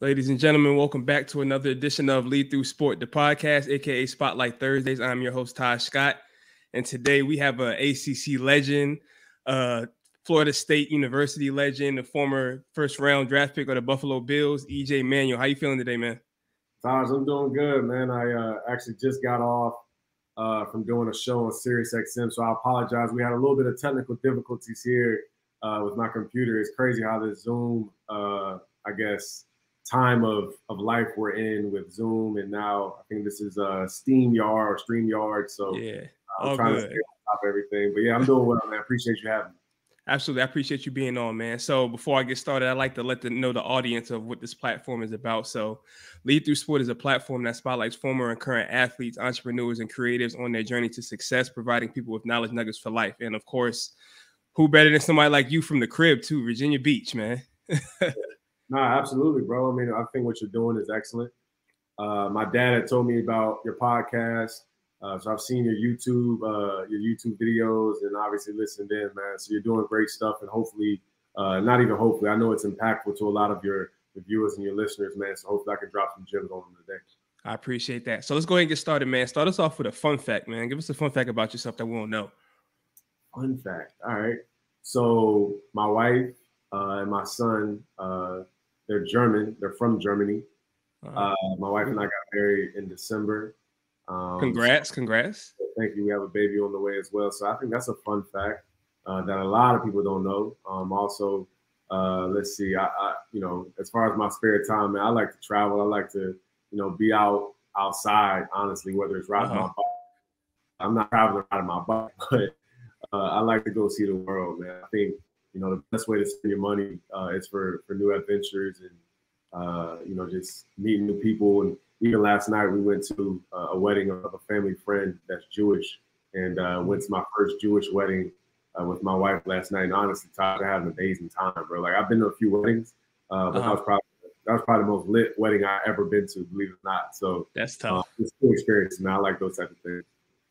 Ladies and gentlemen, welcome back to another edition of Lead Through Sport, the podcast, aka Spotlight Thursdays. I'm your host, Taj Scott, and today we have an ACC legend, Florida State University legend, a former first-round draft pick of the Buffalo Bills, EJ Manuel. How you feeling today, man? Taj, I'm doing good, man. I actually just got off from doing a show on SiriusXM, so I apologize. We had a little bit of technical difficulties here with my computer. It's crazy how this Zoom, time of life we're in with Zoom, and now I think this is StreamYard. So yeah, I'm trying to stay on top of everything. But yeah, I'm doing well, man. I appreciate you having me. Absolutely. I appreciate you being on, man. So before I get started, I'd like to let the audience of what this platform is about. So Lead Through Sport is a platform that spotlights former and current athletes, entrepreneurs, and creatives on their journey to success, providing people with knowledge nuggets for life. And of course, who better than somebody like you from the crib too, Virginia Beach, man. No, absolutely, bro. I mean, I think what you're doing is excellent. My dad had told me about your podcast. So I've seen your YouTube videos and obviously listened in, man. So you're doing great stuff, and hopefully, not even hopefully, I know it's impactful to a lot of your viewers and your listeners, man. So hopefully I can drop some gems on them today. I appreciate that. So let's go ahead and get started, man. Start us off with a fun fact, man. Give us a fun fact about yourself that we don't know. Fun fact. All right. So my wife and my son, they're German. They're from Germany. My wife and I got married in December. Congrats. Thank you. We have a baby on the way as well. So I think that's a fun fact that a lot of people don't know. Also, let's see. I as far as my spare time, man, I like to travel. I like to, be outside, honestly, whether it's riding my bike. I'm not traveling riding my bike, but I like to go see the world, man. I think, the best way to spend your money is for new adventures and, just meeting new people. And even last night we went to a wedding of a family friend that's Jewish, and went to my first Jewish wedding with my wife last night. And honestly, Todd, having an amazing time, bro. Like, I've been to a few weddings, but that was probably the most lit wedding I ever been to, believe it or not. So that's tough. It's a cool experience, man. I like those type of things.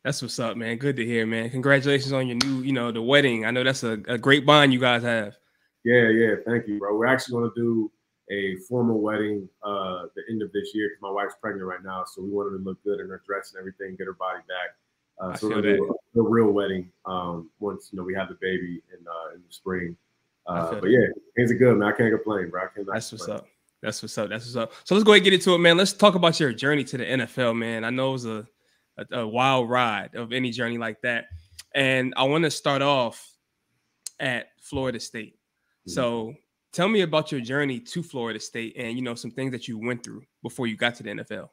That's what's up, man. Good to hear, man. Congratulations on your new, the wedding. I know that's a great bond you guys have. Yeah. Thank you, bro. We're actually going to do a formal wedding the end of this year because my wife's pregnant right now. So we wanted to look good in her dress and everything, get her body back. So we're going to do a real wedding once, we have the baby in the spring. But yeah, things are good, man. I can't complain, bro. That's what's up. That's what's up. So let's go ahead and get into it, man. Let's talk about your journey to the NFL, man. I know it was a wild ride of any journey like that. And I want to start off at Florida State. Mm-hmm. So tell me about your journey to Florida State and, some things that you went through before you got to the NFL.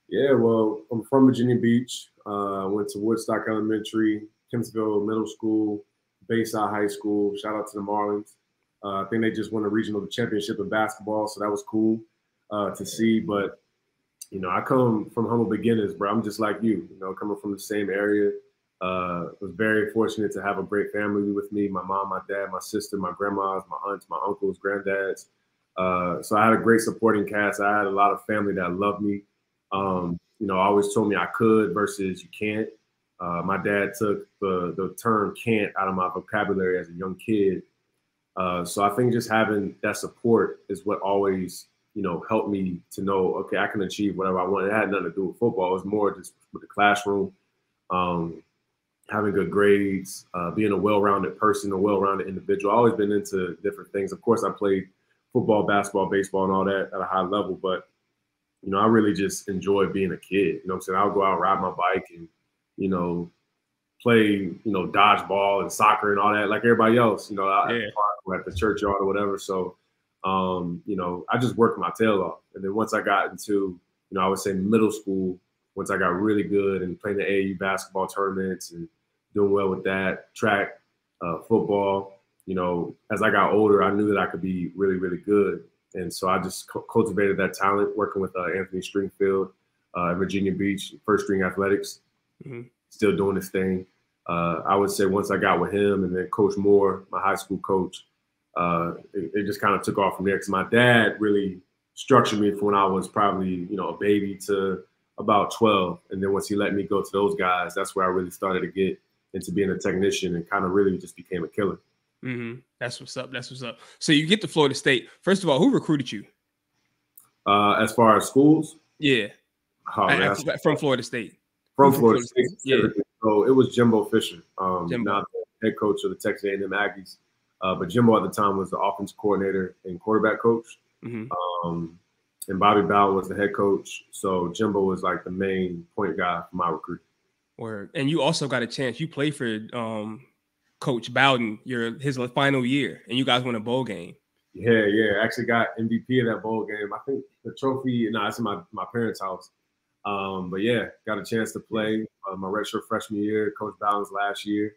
Yeah, well, I'm from Virginia Beach. Went to Woodstock Elementary, Kempsville Middle School, Bayside High School. Shout out to the Marlins. I think they just won a regional championship in basketball, so that was cool to see. But I come from humble beginnings, bro. I'm just like you, coming from the same area. Was very fortunate to have a great family with me, my mom, my dad, my sister, my grandmas, my aunts, my uncles, granddads. So I had a great supporting cast. I had a lot of family that loved me. Always told me I could versus you can't. My dad took the term can't out of my vocabulary as a young kid. So I think just having that support is what always helped me to know, okay, I can achieve whatever I want. It had nothing to do with football. It was more just with the classroom, having good grades, being a well-rounded person, a well-rounded individual. I've always been into different things. Of course, I played football, basketball, baseball, and all that at a high level. But, I really just enjoy being a kid. You know what I'm saying? I'll go out and ride my bike and, play, dodgeball and soccer and all that like everybody else, at the park, at the churchyard or whatever. So, I just worked my tail off. And then once I got into, I would say middle school, once I got really good and playing the AAU basketball tournaments and doing well with that, track, football, as I got older, I knew that I could be really, really good. And so I just cultivated that talent working with Anthony Stringfield at Virginia Beach, first string athletics, still doing his thing. I would say once I got with him and then Coach Moore, my high school coach, it just kind of took off from there because my dad really structured me from when I was probably, a baby to about 12. And then once he let me go to those guys, that's where I really started to get into being a technician and kind of really just became a killer. That's what's up. So you get to Florida State. First of all, who recruited you? As far as schools, Yeah, from Florida State. From Florida State, yeah. So it was Jimbo Fisher, Jimbo. now the head coach of the Texas A&M Aggies. But Jimbo at the time was the offensive coordinator and quarterback coach. And Bobby Bowden was the head coach. So Jimbo was like the main point guy for my recruit. Word. And you also got a chance. You played for Coach Bowden his final year, and you guys won a bowl game. Yeah. Actually got MVP of that bowl game. I think the trophy, it's in my parents' house. But yeah, got a chance to play my redshirt freshman year, Coach Bowden's last year.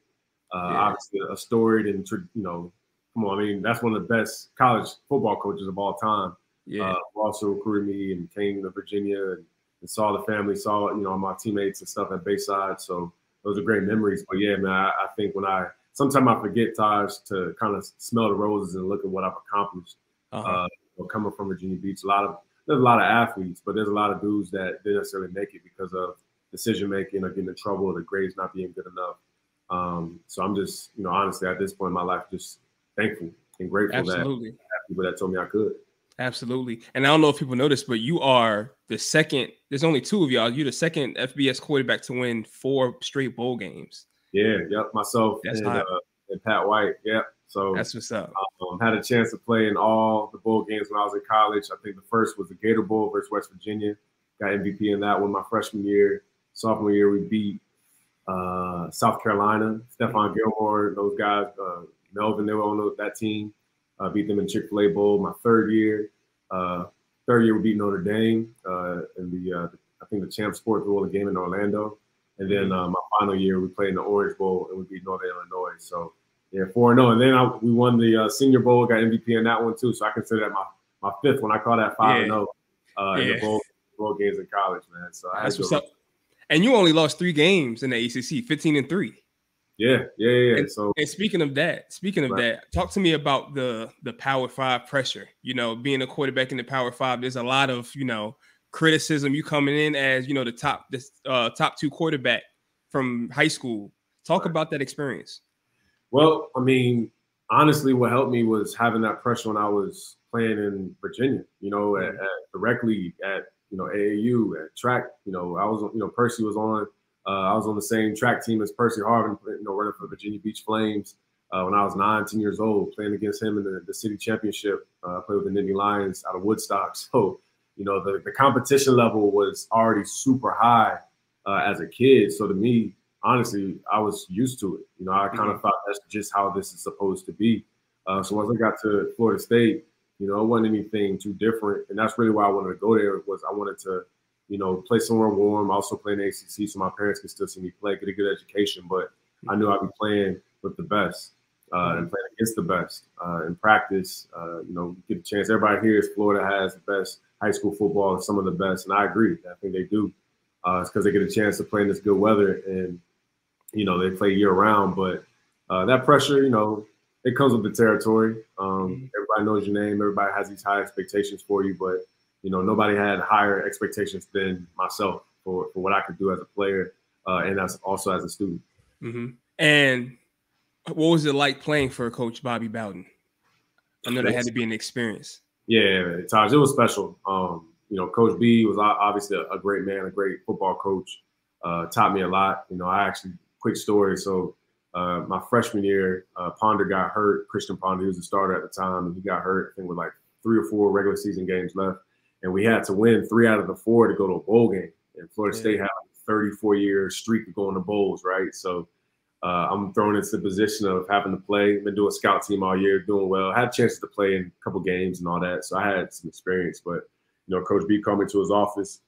Obviously a storied and, come on, I mean, that's one of the best college football coaches of all time. Yeah. Also recruited me and came to Virginia and saw the family, saw, my teammates and stuff at Bayside. So those are great memories. But yeah, man, I think sometimes I forget, Taj, to kind of smell the roses and look at what I've accomplished. Coming from Virginia Beach, there's a lot of athletes, but there's a lot of dudes that didn't necessarily make it because of decision making or getting in trouble or the grades not being good enough. So I'm just, honestly, at this point in my life, just thankful and grateful that I had people that told me I could. Absolutely. And I don't know if people know this, but you are the second. There's only two of y'all. You're the second FBS quarterback to win 4 straight bowl games. Yeah. Yep. Myself and Pat White. Yep. So that's what's up. Had a chance to play in all the bowl games when I was in college. I think the first was the Gator Bowl versus West Virginia. Got MVP in that one my freshman year. Sophomore year, we beat South Carolina. Stephon Gilmore, those guys, Melvin, they were on that team. Beat them in Chick-fil-A Bowl. My third year, we beat Notre Dame in I think the Champ Sports Bowl, the game in Orlando. And then my final year, we played in the Orange Bowl and we beat Northern Illinois. So yeah, 4-0. And then we won the Senior Bowl, got MVP in that one too. So I consider that my fifth one. I call that 5-0 in the bowl games in college, man. So that's what's up. And you only lost 3 games in the ACC, 15-3. Yeah. And speaking of that, talk to me about the Power 5 pressure. Being a quarterback in the Power 5, there's a lot of criticism. You coming in as the top 2 quarterback from high school. Talk about that experience. Well, I mean, honestly, what helped me was having that pressure when I was playing in Virginia. At the rec league, at AAU, at track. I was Percy was on. I was on the same track team as Percy Harvin, running for Virginia Beach Flames when I was 10 years old, playing against him in the city championship. I played with the Nittany Lions out of Woodstock. So, the competition level was already super high as a kid. So to me, honestly, I was used to it. I kind of thought that's just how this is supposed to be. So once I got to Florida State, it wasn't anything too different. And that's really why I wanted to go there, was I wanted to play somewhere warm, also play in the ACC so my parents could still see me play, get a good education. But I knew I'd be playing with the best and playing against the best in practice. Get a chance. Everybody here is Florida has the best high school football and some of the best. And I agree. I think they do. It's because they get a chance to play in this good weather and, they play year round. But that pressure, it comes with the territory. Everybody knows your name. Everybody has these high expectations for you. But nobody had higher expectations than myself for what I could do as a player and also as a student. And what was it like playing for Coach Bobby Bowden? I know that had to be an experience. Yeah, Taj, it was special. Coach B was obviously a great man, a great football coach. Taught me a lot. Quick story. So my freshman year, Ponder got hurt. Christian Ponder, he was a starter at the time, and he got hurt, I think, with like 3 or 4 regular season games left. And we had to win 3 out of the 4 to go to a bowl game. And Florida State had a 34-year streak of going to bowls, right? So I'm thrown into the position of having to play. Been doing scout team all year, doing well. Had chances to play in a couple games and all that. So I had some experience. But, Coach B called me to his office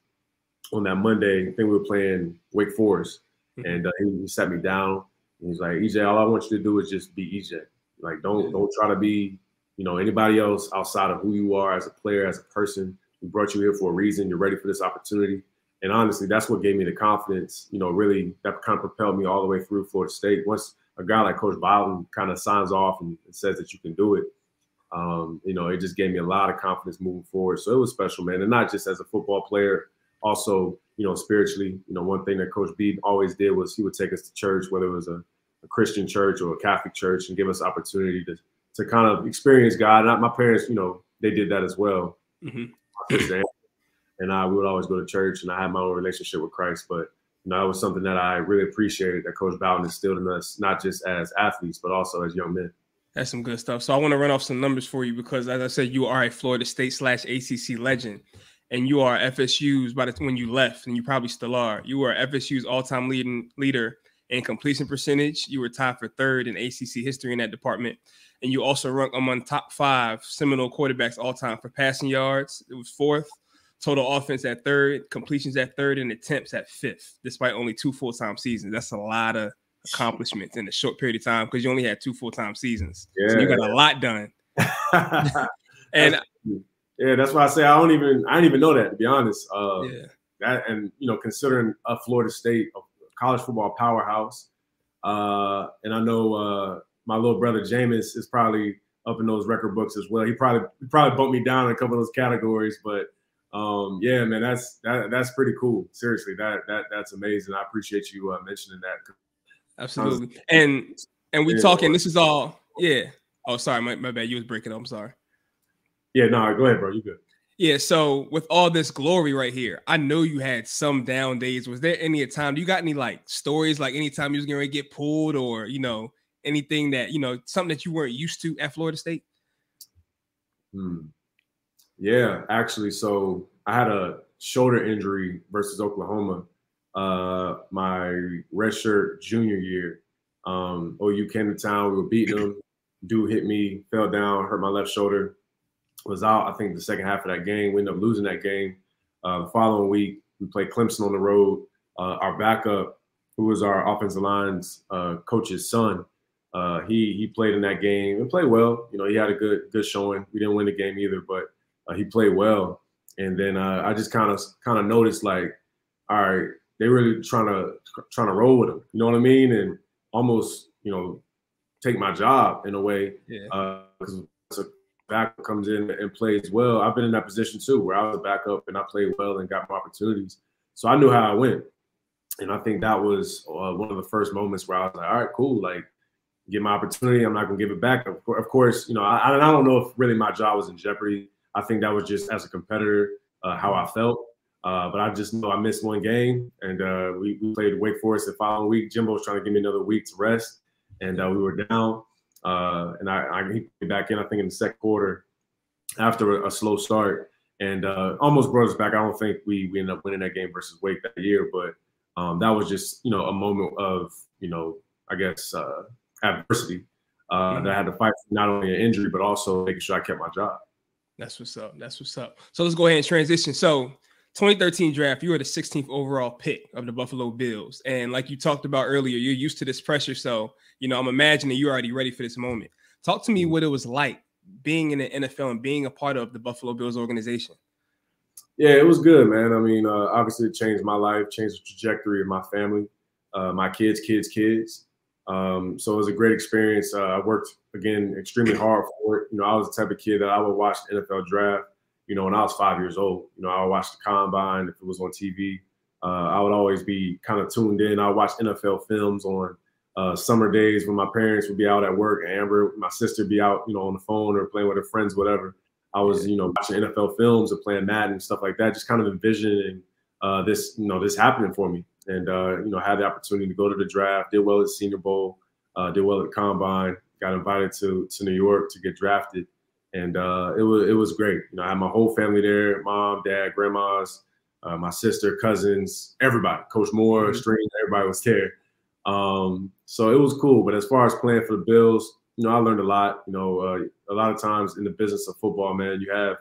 on that Monday. I think we were playing Wake Forest. And he sat me down. And he's like, EJ, all I want you to do is just be EJ. Like, don't try to be, anybody else outside of who you are as a player, as a person. We brought you here for a reason. You're ready for this opportunity. And honestly, that's what gave me the confidence, really that kind of propelled me all the way through Florida State. Once a guy like Coach Bowden kind of signs off and says that you can do it, it just gave me a lot of confidence moving forward. So it was special, man. And not just as a football player, also, spiritually, one thing that Coach B always did was he would take us to church, whether it was a Christian church or a Catholic church, and give us opportunity to kind of experience God. And my parents, they did that as well. My sister and we would always go to church, and I had my own relationship with Christ. But you know, it was something that I really appreciated that Coach Bowden instilled in us, not just as athletes, but also as young men. That's some good stuff. So I want to run off some numbers for you because, as I said, you are a Florida State / ACC legend, and you are FSU's when you left, and you probably still are. You were FSU's all-time leader in completion percentage. You were tied for 3rd in ACC history in that department, and you also ranked among top 5 Seminole quarterbacks all-time for passing yards. It was 4th, total offense at 3rd, completions at 3rd, and attempts at 5th, despite only 2 full-time seasons. That's a lot of accomplishments in a short period of time because you only had 2 full-time seasons. Yeah. So you got a lot done. And yeah, that's why I say I didn't even know that, to be honest. Yeah. That, and you know, considering Florida State, a college football powerhouse, and I know my little brother Jameis is probably up in those record books as well. He probably bumped me down in a couple of those categories, but yeah, man, that's pretty cool. Seriously, that's amazing. I appreciate you mentioning that. Absolutely. And we talking. This is all. Yeah. Oh, sorry, my bad. You was breaking up. I'm sorry. Yeah, no, go ahead, bro. You good. Yeah, so with all this glory right here, I know you had some down days. Was there any time? Do you got any like stories, like anytime you was going to get pulled, or you know anything that something that you weren't used to at Florida State? Yeah, actually, so I had a shoulder injury versus Oklahoma my redshirt junior year. OU came to town. We were beating them. Dude hit me, fell down, hurt my left shoulder. Was out, I think, the second half of that game. We ended up losing that game. The following week, we played Clemson on the road. Our backup, who was our offensive line's coach's son, he played in that game and played well. You know, he had a good showing. We didn't win the game either, but he played well. And then I just kind of noticed, like, all right, they really trying to roll with him. You know what I mean? And almost, take my job in a way. Yeah. Because backup comes in and plays well. I've been in that position too, where I was a backup and I played well and got more opportunities. So I knew how I went. And I think that was one of the first moments where I was like, all right, cool. Like, get my opportunity. I'm not going to give it back. Of course, I don't know if really my job was in jeopardy. I think that was just as a competitor, how I felt. But I just know I missed one game, and we played Wake Forest the following week. Jimbo was trying to give me another week to rest, and we were down. And he came back in, I think, in the second quarter after a slow start, and almost brought us back. I don't think we ended up winning that game versus Wake that year, but that was just, a moment of, I guess, adversity that I had to fight for, not only an injury, but also making sure I kept my job. That's what's up. That's what's up. So let's go ahead and transition. So 2013 draft, you were the 16th overall pick of the Buffalo Bills. And like you talked about earlier, you're used to this pressure. So, I'm imagining you're already ready for this moment. Talk to me what it was like being in the NFL and being a part of the Buffalo Bills organization. Yeah, it was good, man. I mean, obviously it changed my life, changed the trajectory of my family, my kids. So it was a great experience. I worked, again, extremely hard for it. I was the type of kid that I would watch the NFL draft, when I was 5 years old. I would watch the combine if it was on TV. I would always be kind of tuned in. I would watch NFL films on summer days when my parents would be out at work, and Amber, my sister, be out, on the phone or playing with her friends, whatever. I was, watching NFL films or playing Madden and stuff like that, just kind of envisioning this happening for me. And, had the opportunity to go to the draft, did well at the Senior Bowl, did well at the combine, got invited to New York to get drafted. And it was great. I had my whole family there, mom, dad, grandmas, my sister, cousins, everybody, Coach Moore, String, everybody was there. So it was cool. But as far as playing for the Bills, I learned a lot. A lot of times in the business of football, man, you have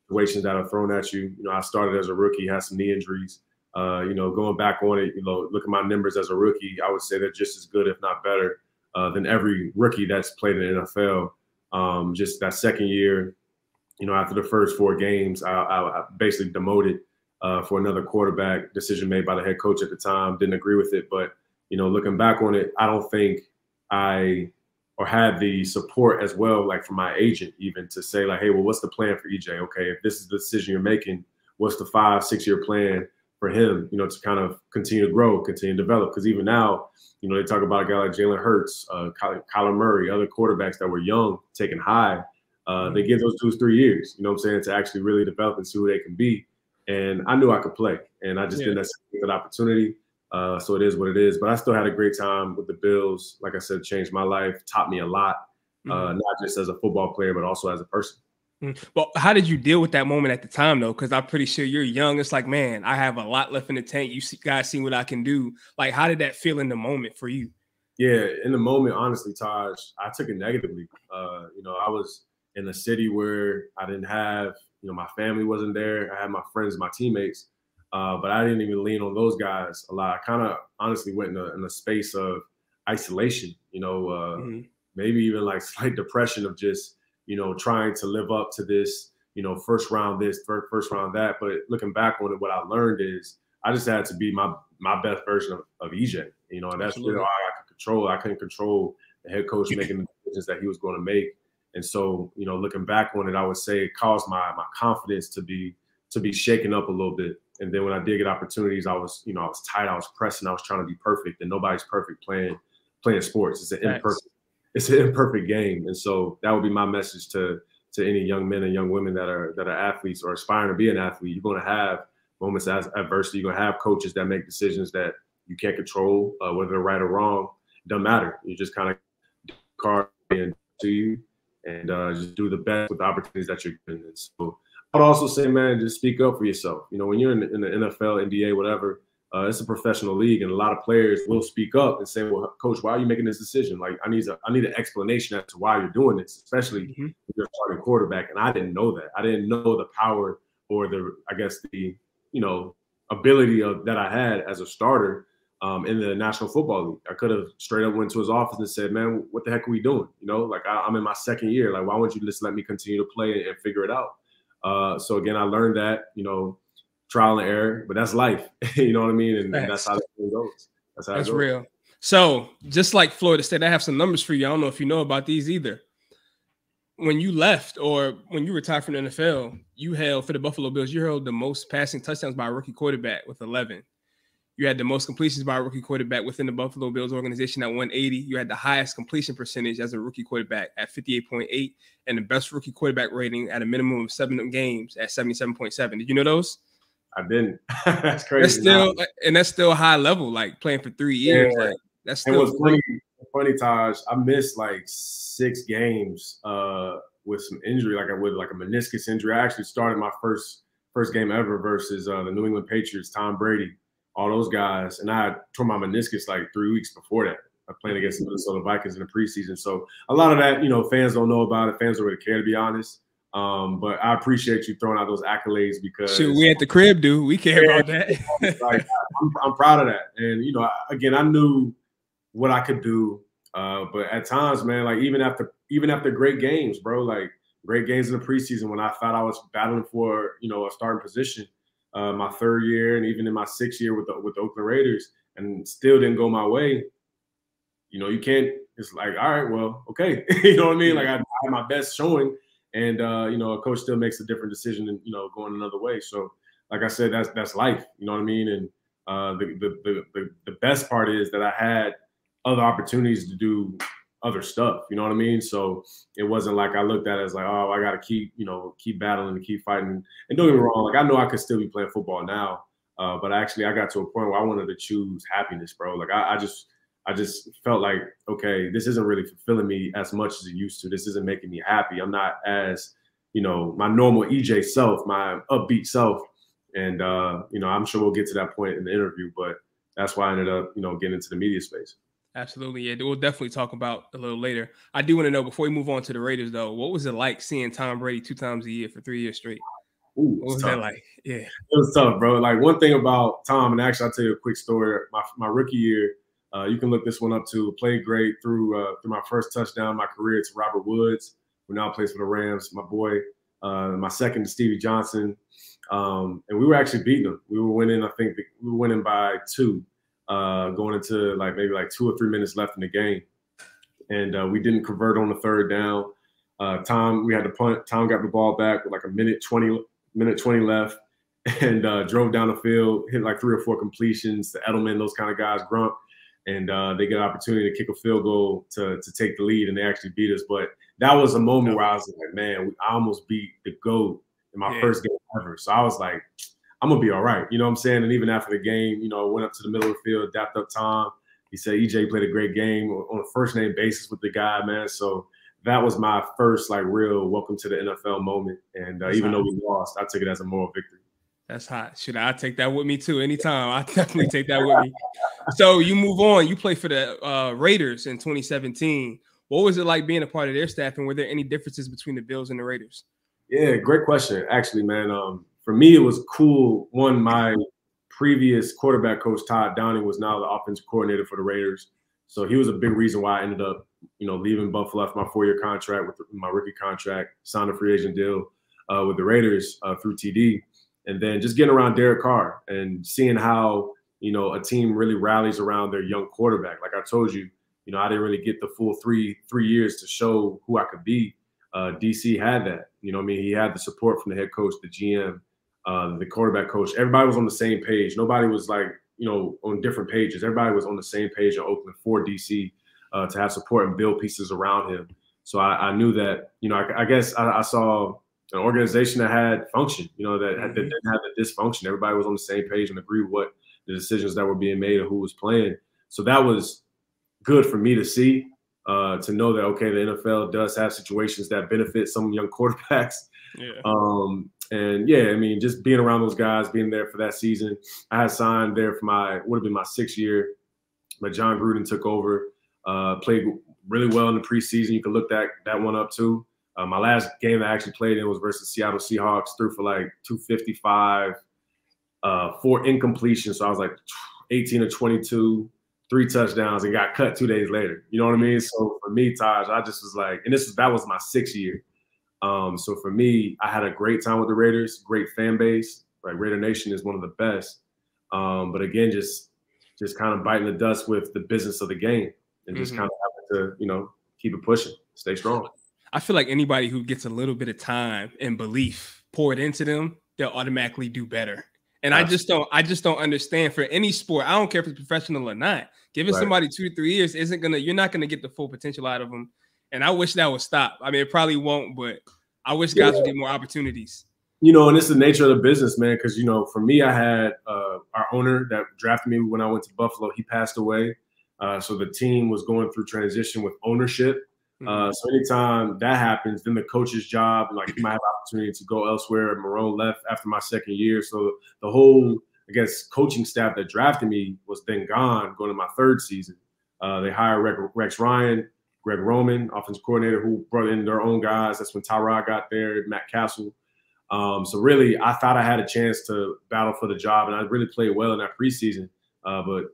situations that are thrown at you. I started as a rookie, had some knee injuries. Going back on it, look at my numbers as a rookie, I would say they're just as good, if not better, than every rookie that's played in the NFL. Just that second year, after the first 4 games, I basically demoted for another quarterback. Decision made by the head coach at the time. Didn't agree with it. But, looking back on it, I don't think I had the support as well, like from my agent even, to say like, hey, well, what's the plan for EJ? Okay, if this is the decision you're making, what's the 5-6 year plan for him, to kind of continue to grow, continue to develop? Because even now, they talk about a guy like Jalen Hurts, Kyler Murray, other quarterbacks that were young, taken high. They give those 2-3 years, to actually really develop and see who they can be. and I knew I could play, and I just didn't necessarily get that opportunity. So it is what it is. But I still had a great time with the Bills. Like I said, changed my life, taught me a lot, not just as a football player, but also as a person. Well, how did you deal with that moment at the time, though? Because I'm pretty sure you're young. It's like, man, I have a lot left in the tank. Guys see what I can do. Like, how did that feel in the moment for you? Yeah, in the moment, honestly, Taj, I took it negatively. I was in a city where I didn't have, my family wasn't there. I had my friends, my teammates, but I didn't even lean on those guys a lot. I kind of honestly went in a space of isolation, maybe even like slight depression of just, trying to live up to this, first round this, first round that. But looking back on it, what I learned is I just had to be my best version of EJ, and that's really all I could control. I couldn't control the head coach making the decisions that he was going to make. And so, looking back on it, I would say it caused my confidence to be shaken up a little bit. And then when I did get opportunities, I was tight, I was pressing, I was trying to be perfect, and nobody's perfect playing sports. It's an imperfect game. And so that would be my message to any young men and young women that are athletes or aspiring to be an athlete. You're going to have moments of adversity. You're going to have coaches that make decisions that you can't control, whether they're right or wrong. It doesn't matter. You just kind of card to you and just do the best with the opportunities that you're given. And so I would also say, man, just speak up for yourself. When you're in the NFL, NBA, whatever, it's a professional league, and a lot of players will speak up and say, well, coach, why are you making this decision? Like, I need an explanation as to why you're doing this, especially if you're a starting quarterback. And I didn't know that. I didn't know the power or the ability that I had as a starter in the National Football League. I could have straight up went to his office and said, man, what the heck are we doing? I'm in my second year. Like, why wouldn't you just let me continue to play and figure it out? So again, I learned that, trial and error, but that's life. You know what I mean? And that's how it goes. That's real. So just like Florida State, I have some numbers for you. I don't know if you know about these either. When you left or when you retired from the NFL, you held for the Buffalo Bills, you held the most passing touchdowns by a rookie quarterback with 11. You had the most completions by a rookie quarterback within the Buffalo Bills organization at 180. You had the highest completion percentage as a rookie quarterback at 58.8 and the best rookie quarterback rating at a minimum of 7 games at 77.7. Did you know those? I didn't. That's crazy. That's still high level, like playing for 3 years. Yeah. Like that's still funny, Taj. I missed like 6 games with some injury, with a meniscus injury. I actually started my first game ever versus the New England Patriots, Tom Brady, all those guys, and I had tore my meniscus like 3 weeks before that. I played against the Minnesota Vikings in the preseason, so a lot of that, fans don't know about it. Fans don't really care, to be honest. But I appreciate you throwing out those accolades because we at the crib, dude. We care about that. I'm proud of that. And, again, I knew what I could do. But at times, man, like even after great games, bro, like great games in the preseason when I thought I was battling for, a starting position, my 3rd year and even in my 6th year with the Oakland Raiders, and still didn't go my way. You can't, it's like, all right, well, okay. You know what I mean? Like I had my best showing. And, a coach still makes a different decision and, going another way. So, like I said, that's life. You know what I mean? And the best part is that I had other opportunities to do other stuff. You know what I mean? So it wasn't like I looked at it as like, oh, I got to keep battling and keep fighting. And don't get me wrong, like I know I could still be playing football now. But actually, I got to a point where I wanted to choose happiness, bro. Like I just felt like, okay, this isn't really fulfilling me as much as it used to. This isn't making me happy. I'm not as, my normal EJ self, my upbeat self. And, I'm sure we'll get to that point in the interview, but that's why I ended up, getting into the media space. Absolutely. Yeah, we'll definitely talk about a little later. I do want to know, before we move on to the Raiders, though, what was it like seeing Tom Brady 2 times a year for 3 years straight? Ooh, what was that like? Yeah. It was tough, bro. Like one thing about Tom, and actually I'll tell you a quick story. My rookie year, you can look this one up too. Played great through my first touchdown in my career to Robert Woods, who now plays for the Rams, my boy. My second to Stevie Johnson. And we were actually beating them. We were winning, I think we were winning by 2, going into maybe 2 or 3 minutes left in the game. And we didn't convert on the 3rd down. We had to punt. Tom got the ball back with a minute 20 left and drove down the field, hit 3 or 4 completions to Edelman, those kind of guys, Grunt. And they get an opportunity to kick a field goal to take the lead, and they actually beat us. But that was a moment where I was like, man, I almost beat the GOAT in my first game ever. So I was like, I'm gonna be all right. You know what I'm saying? And even after the game, you know, I went up to the middle of the field, dapped up Tom. He said EJ played a great game on a first name basis with the guy, man. So that was my first like real welcome to the NFL moment. And even though we lost, I took it as a moral victory. That's hot. Should I take that with me too? Anytime. I definitely take that with me. So you move on. You play for the Raiders in 2017. What was it like being a part of their staff, and were there any differences between the Bills and the Raiders? Yeah, great question. Actually, man, for me, it was cool. One, my previous quarterback coach, Todd Downing, was now the offensive coordinator for the Raiders. So he was a big reason why I ended up, you know, leaving Buffalo after my 4-year contract with my rookie contract, signed a free agent deal with the Raiders through TD. And then just getting around Derek Carr and seeing how, you know, a team really rallies around their young quarterback. Like I told you, you know, I didn't really get the full three years to show who I could be. DC had that. You know what I mean? He had the support from the head coach, the GM, the quarterback coach. Everybody was on the same page. Nobody was like, you know, on different pages. Everybody was on the same page in Oakland for DC to have support and build pieces around him. So I knew that, you know, I guess I saw an organization that had function, you know, that didn't have the dysfunction. Everybody was on the same page and agreed with what the decisions that were being made and who was playing. So that was good for me to see, to know that, okay, the NFL does have situations that benefit some young quarterbacks. Yeah. And yeah, I mean, just being around those guys, being there for that season. I had signed there for would have been my 6th year, but John Gruden took over, played really well in the preseason. You can look that one up too. My last game I actually played in was versus Seattle Seahawks, threw for like 255, 4 incompletions. So I was like 18 of 22, 3 touchdowns, and got cut 2 days later. You know what I mean? So for me, Taj, I just was like, and that was my 6th year. So for me, I had a great time with the Raiders, great fan base. Like Raider Nation is one of the best. But again, just kind of biting the dust with the business of the game and just kind of having to, you know, keep it pushing, stay strong. I feel like anybody who gets a little bit of time and belief poured into them, they'll automatically do better. And I just don't understand for any sport. I don't care if it's professional or not. Giving somebody 2 to 3 years you're not gonna get the full potential out of them. And I wish that would stop. I mean, it probably won't, but I wish guys would get more opportunities. You know, and it's the nature of the business, man. Because, you know, for me, I had our owner that drafted me when I went to Buffalo. He passed away. So the team was going through transition with ownership. So anytime that happens, then the coach's job, like you might have opportunity to go elsewhere. Marone left after my 2nd year. So the whole, I guess, coaching staff that drafted me was then gone going to my 3rd season. They hired Rex Ryan, Greg Roman, offensive coordinator, who brought in their own guys. That's when Tyrod got there, Matt Castle. So really, I thought I had a chance to battle for the job, and I really played well in that preseason. But,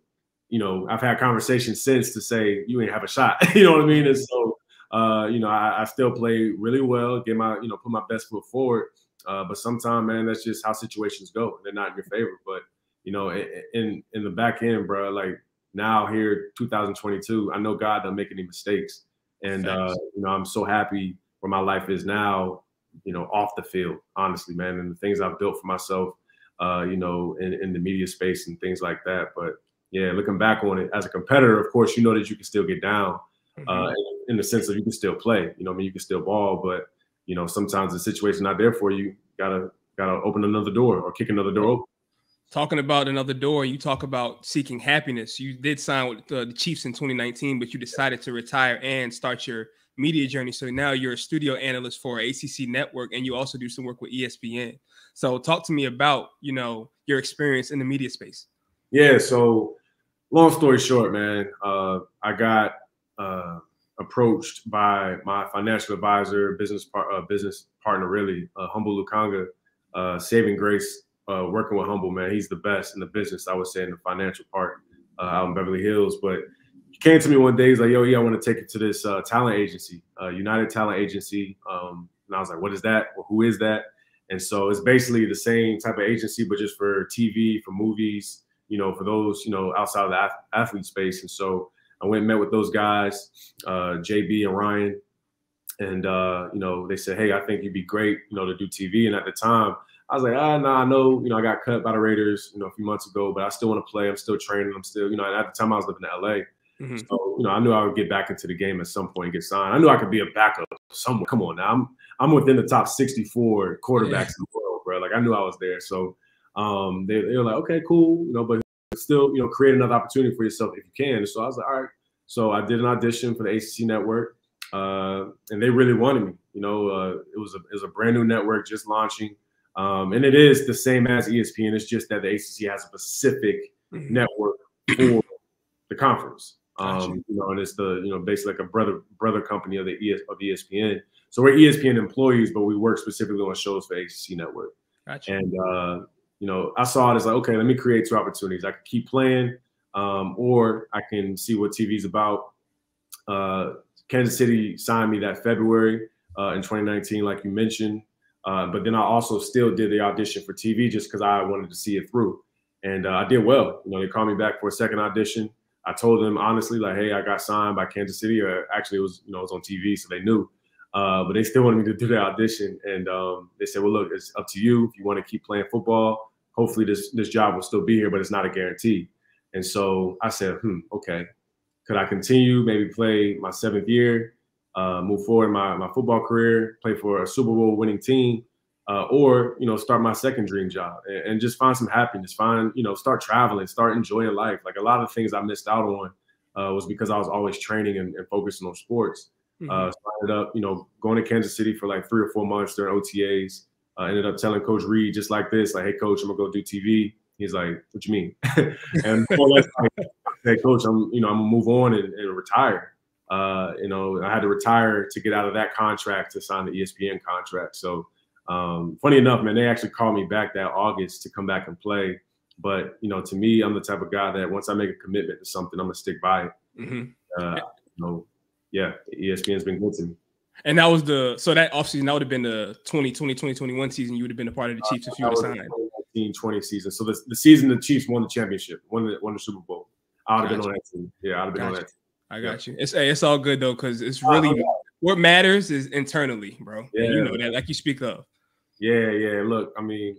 you know, I've had conversations since to say, you ain't have a shot. You know what I mean? And so, you know, I still play really well, put my best foot forward. But sometimes, man, that's just how situations go. They're not in your favor. But, you know, in the back end, bro, like now here, 2022, I know God doesn't make any mistakes. And, you know, I'm so happy where my life is now, you know, off the field, honestly, man, and the things I've built for myself, you know, in the media space and things like that. But yeah, looking back on it as a competitor, of course, you know that you can still get down in the sense that you can still play, you know, I mean, you can still ball, but, you know, sometimes the situation's not there for you. Gotta open another door or kick another door open. Talking about another door, you talk about seeking happiness. You did sign with the Chiefs in 2019, but you decided to retire and start your media journey. So now you're a studio analyst for Acc Network, and you also do some work with ESPN. So talk to me about, you know, your experience in the media space. Yeah. So long story short, man, I got approached by my financial advisor, business partner, really, Humble Lukanga, saving grace. Working with Humble, man, he's the best in the business, I would say, in the financial part out in Beverly Hills. But he came to me one day, he's like, yo, yeah, I want to take you to this talent agency, United Talent Agency. And I was like, what is that? Well, who is that? And so it's basically the same type of agency, but just for TV, for movies, you know, for those, you know, outside of the athlete space. And so I went and met with those guys, JB and Ryan. And, you know, they said, hey, I think you'd be great, you know, to do TV. And at the time, I was like, I know, you know, I got cut by the Raiders, you know, a few months ago, but I still want to play. I'm still training. I'm still, you know, at the time I was living in LA. So, you know, I knew I would get back into the game at some point and get signed. I knew I could be a backup somewhere. Come on now. I'm within the top 64 quarterbacks in the world, bro. Like I knew I was there. So They were like, okay, cool, but still, create another opportunity for yourself if you can. So I was like, all right. So I did an audition for the ACC network, and they really wanted me. It was a brand new network just launching, and it is the same as ESPN. It's just that the ACC has a specific network for the conference. And it's the basically like a brother company of ESPN. So we're ESPN employees, but we work specifically on shows for ACC network. Gotcha. And I saw it as like, okay, let me create two opportunities. I can keep playing, or I can see what TV's about. Kansas City signed me that February in 2019, like you mentioned. But then I also still did the audition for TV just because I wanted to see it through. And I did well. They called me back for a second audition. I told them honestly, like, hey, I got signed by Kansas City, or actually it was on TV, so they knew. But they still wanted me to do the audition. And they said, well, look, it's up to you. If you want to keep playing football, hopefully this job will still be here, but it's not a guarantee. And so I said, okay. Could I continue, maybe play my 7th year, move forward in my football career, play for a Super Bowl winning team, or, start my second dream job and just find some happiness, start traveling, start enjoying life. Like a lot of things I missed out on was because I was always training and focusing on sports. So I ended up, going to Kansas City for like 3 or 4 months during OTAs. Ended up telling Coach Reed just like this, like, hey, Coach, I'm gonna go do TV. He's like, what you mean? And hey, Coach, I'm gonna move on and retire. I had to retire to get out of that contract to sign the ESPN contract. So funny enough, man, they actually called me back that August to come back and play. But, to me, I'm the type of guy that once I make a commitment to something, I'm gonna stick by it. ESPN's been good to me. And that was so that offseason, that would have been the 2020-2021 season. You would have been a part of the Chiefs if you would have signed. 2019-20 season. So the season the Chiefs won the championship, won the Super Bowl. I would have been on that team. Yeah, I'd have been on that team. I got you. It's all good though, because it's really what matters is internally, bro. Yeah, and you know that, like you speak of. Yeah. Look, I mean,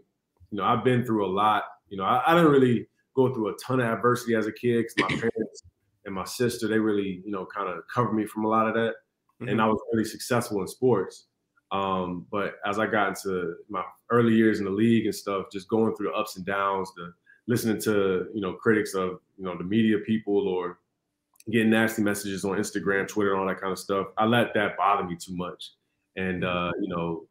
I've been through a lot. I didn't really go through a ton of adversity as a kid because my parents and my sister, they really, kind of covered me from a lot of that. And I was really successful in sports. But as I got into my early years in the league and stuff, just going through the ups and downs, listening to, critics of, the media people, or getting nasty messages on Instagram, Twitter, and all that kind of stuff, I let that bother me too much. And, I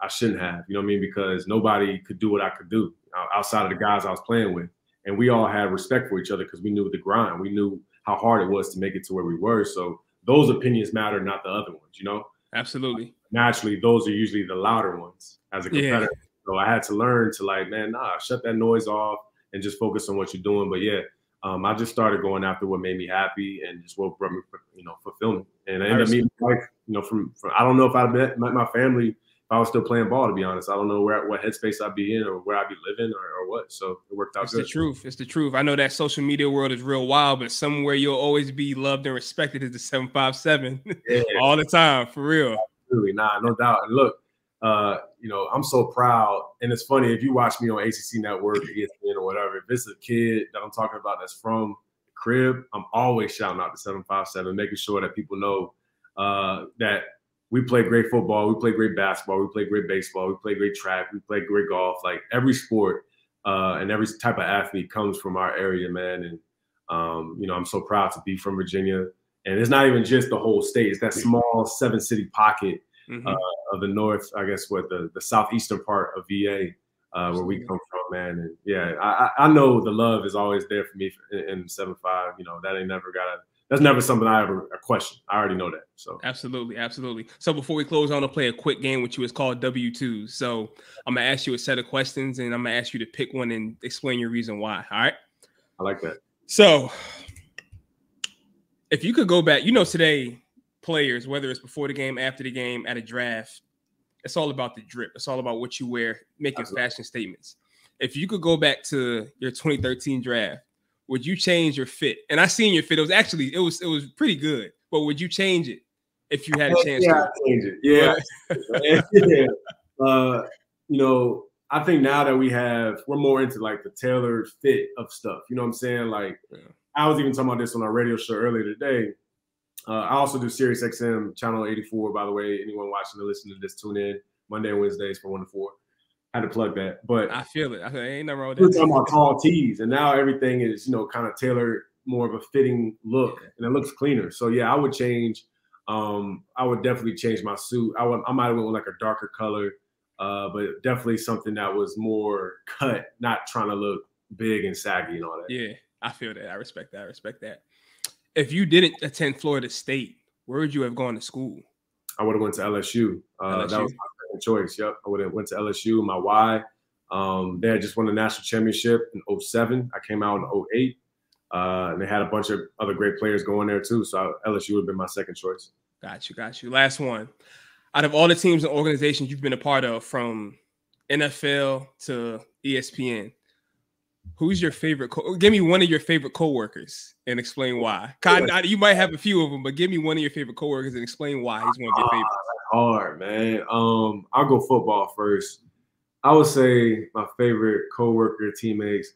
shouldn't have, because nobody could do what I could do outside of the guys I was playing with. And we all had respect for each other because we knew the grind. We knew how hard it was to make it to where we were. So those opinions matter, not the other ones, Absolutely. Naturally, those are usually the louder ones as a competitor. Yeah. So I had to learn to shut that noise off and just focus on what you're doing. But yeah, I just started going after what made me happy and just what brought me, fulfillment. And I ended up meeting life, from I don't know if I met my family if I was still playing ball, to be honest. I don't know what headspace I'd be in or where I'd be living or what. So it worked out good. It's the truth. I know that social media world is real wild, but somewhere you'll always be loved and respected is the 757 all the time, for real. Absolutely. Nah, no doubt. And look, I'm so proud. And it's funny, if you watch me on ACC Network, ESPN, or whatever, if it's a kid that I'm talking about that's from the crib, I'm always shouting out the 757, making sure that people know that we play great football, we play great basketball, we play great baseball, we play great track, we play great golf. Like every sport and every type of athlete comes from our area, man. And, I'm so proud to be from Virginia. And it's not even just the whole state. It's that small 7-city pocket of the north, I guess, the southeastern part of VA, where we come from, man. And yeah, I know the love is always there for me in 7-5. That's never something I ever question. I already know that. So absolutely. So before we close, I want to play a quick game with you. It's called W2. So I'm gonna ask you a set of questions, and I'm gonna ask you to pick one and explain your reason why. All right? I like that. So if you could go back, today players, whether it's before the game, after the game, at a draft, it's all about the drip. It's all about what you wear, making fashion statements. If you could go back to your 2013 draft, would you change your fit? And I seen your fit. It was pretty good. But would you change it if you had a chance? Yeah, I'd change it. Yeah. I think now that we're more into like the tailored fit of stuff. You know what I'm saying? Like, I was even talking about this on our radio show earlier today. I also do Sirius XM channel 84, by the way. Anyone watching or listening to this, tune in Monday and Wednesdays from 1 to 4. Had to plug that. But I feel it. Ain't nothing wrong with we're that. talking about tall tees, and now everything is, kind of tailored, more of a fitting look, and it looks cleaner. So yeah, I would change. I would definitely change my suit. I might have went with like a darker color, but definitely something that was more cut, not trying to look big and saggy and all that. Yeah, I feel that. I respect that. I respect that. If you didn't attend Florida State, where would you have gone to school? I would have went to LSU. LSU. That was my second choice. Yep, I would have went to LSU. My why? They had just won the national championship in 2007. I came out in 2008. And they had a bunch of other great players going there too. So LSU would have been my second choice. Got you. Last one. Out of all the teams and organizations you've been a part of, from NFL to ESPN, who's your favorite? Give me one of your favorite coworkers and explain why. You might have a few of them, but give me one of your favorite coworkers and explain why he's one of your favorites. Hard, man. I'll go football first. I would say my favorite coworker, teammates,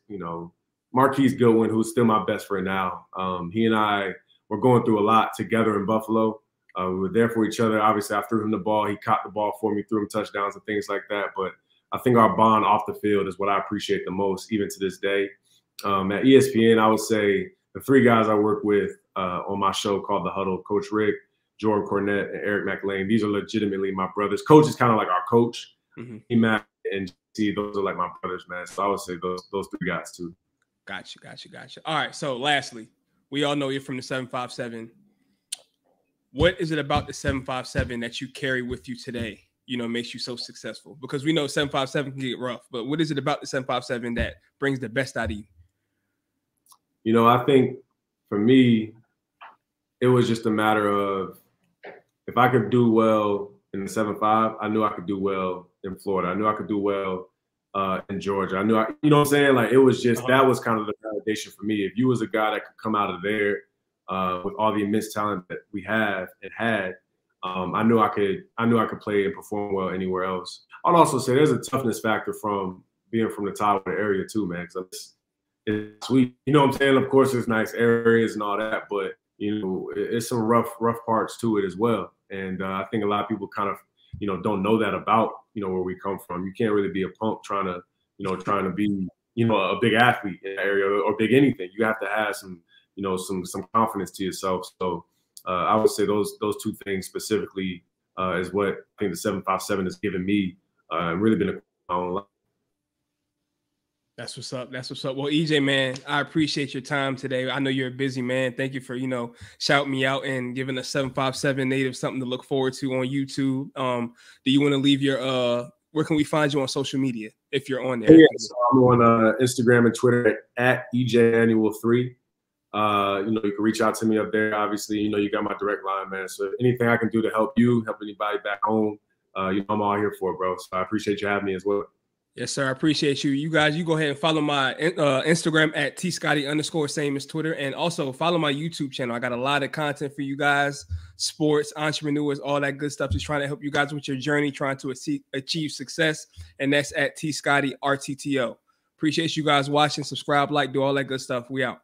Marquise Goodwin, who's still my best friend now. He and I were going through a lot together in Buffalo. We were there for each other. Obviously, I threw him the ball. He caught the ball for me, threw him touchdowns and things like that. But I think our bond off the field is what I appreciate the most, even to this day. At ESPN, I would say the three guys I work with on my show called The Huddle, Coach Rick, Jordan Cornette, and Eric McLean. These are legitimately my brothers. Coach is kind of like our coach. Mm-hmm. Matt and G, those are like my brothers, man. So I would say those three guys too. Got you. All right. So lastly, we all know you're from the 757. What is it about the 757 that you carry with you today, makes you so successful? Because we know 757 can get rough, but what is it about the 757 that brings the best out of you? I think for me, it was just a matter of, if I could do well in the 7-5, I knew I could do well in Florida. I knew I could do well in Georgia. I knew, you know what I'm saying? Like, it was just, that was kind of the validation for me. If you was a guy that could come out of there with all the immense talent that we have and had, I knew I could play and perform well anywhere else. I'd also say there's a toughness factor from being from the Tidewater area too, man. Because it's sweet. You know what I'm saying? Of course, there's nice areas and all that, but it's some rough parts to it as well. And I think a lot of people kind of, don't know that about, where we come from. You can't really be a punk trying to be, a big athlete in that area or big anything. You have to have some, some confidence to yourself. So I would say those two things specifically is what I think the 757 has given me and really been a own life. That's what's up. Well, EJ, man, I appreciate your time today. I know you're a busy man. Thank you for, shouting me out and giving us 757 Native something to look forward to on YouTube. Do you want to leave your where can we find you on social media if you're on there? Yeah, so I'm on Instagram and Twitter at EJ Manuel 3. You can reach out to me up there. Obviously, you got my direct line, man. So anything I can do to help anybody back home, I'm all here for it, bro. So I appreciate you having me as well. Yes, sir. I appreciate you. You guys, you go ahead and follow my Instagram at tscotty_, same as Twitter. And also follow my YouTube channel. I got a lot of content for you guys, sports, entrepreneurs, all that good stuff. Just trying to help you guys with your journey, trying to achieve success. And that's at tscotty_RTTO. Appreciate you guys watching. Subscribe, like, do all that good stuff. We out.